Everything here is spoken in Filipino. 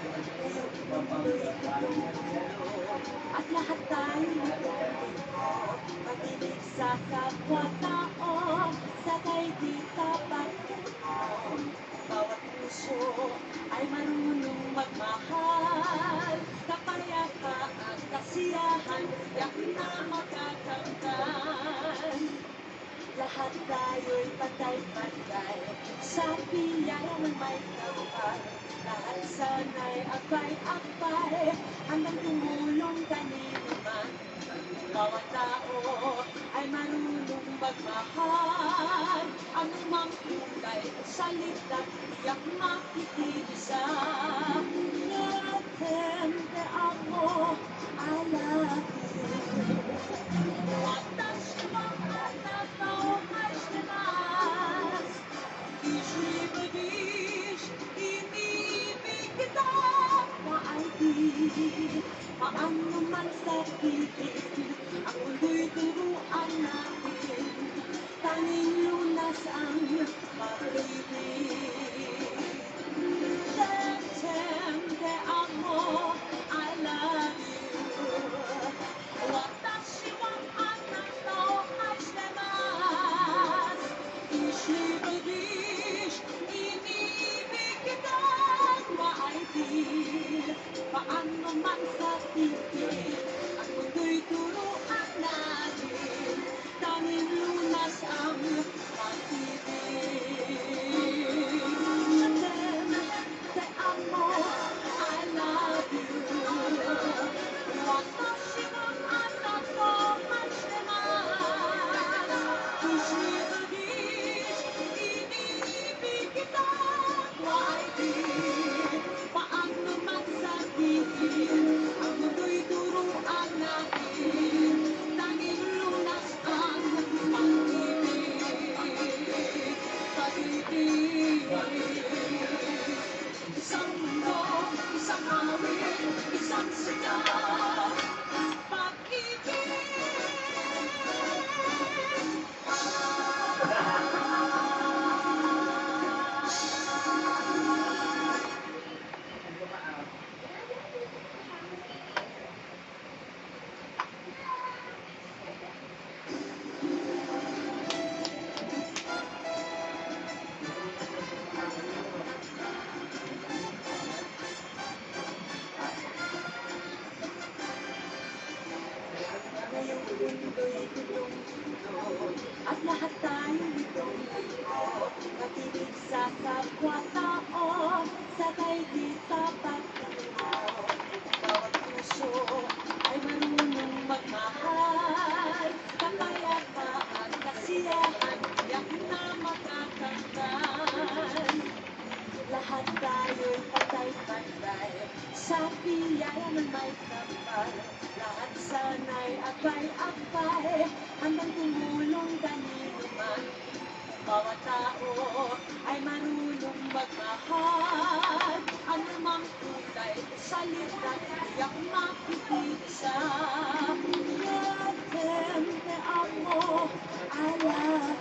Ngayong mundo'y gulo at lahat tayo'y naglalito. Pag-ibig sa kapwa-tao, sakay di tapat mo. Bawat puso ay marunong magmahal. Kapayapaan, kasiyahan, yak na magkakamtan. Lahat tayo'y patay-patay sa biyaya ng may kapal. Lahat sana'y akbay-akbay hanggang tumulong kanino man. Bawat tao ay marunong magmahal. Anumang kulay sa litat, tiyak makikisa. Netente ako, I love you. Watashi wa anata o maishitemasu. Ishibadish, inibig kita, maibig. Paano man sa piling, ang mundo'y turuan natin. Tanging lunas ang pag-ibig. Detente ako, I love you. Watashi wa anata o maishitemasu. Ishibadish, inibig kita, maibig. Paano man sa piling, ang mundo'y turuan natin. Tanging lunas ang pag-ibig. Te amo, I love you. Watashi wa anata o maishitemasu. Ishibadish, inibig kita, maibig. Paano man sabihin, ang mundo'y turuan natin. Tanging lunas ang pag-ibig. Pag-ibig. Isang mundo, isang awit, isang sigaw. Pag-ibig. Ngayong mundo'y gulong-gulo at lahat tayo'y litong-lito. Pag-ibig sa kapwa-tao, sakay di tapat mo. Bawat puso ay marunong magmahal. Kapayapaan, kasiyahan, yak na magkakamtan. Lahat tayo'y patay-patay sa biyaya ng may kapal. Lahat sana'y akbay-akbay hanggang tumulong kanino man. Bawat tao ay marunong magmahal. Anumang kulay sa litat, tiyak makikisa. Netente ako, I love you.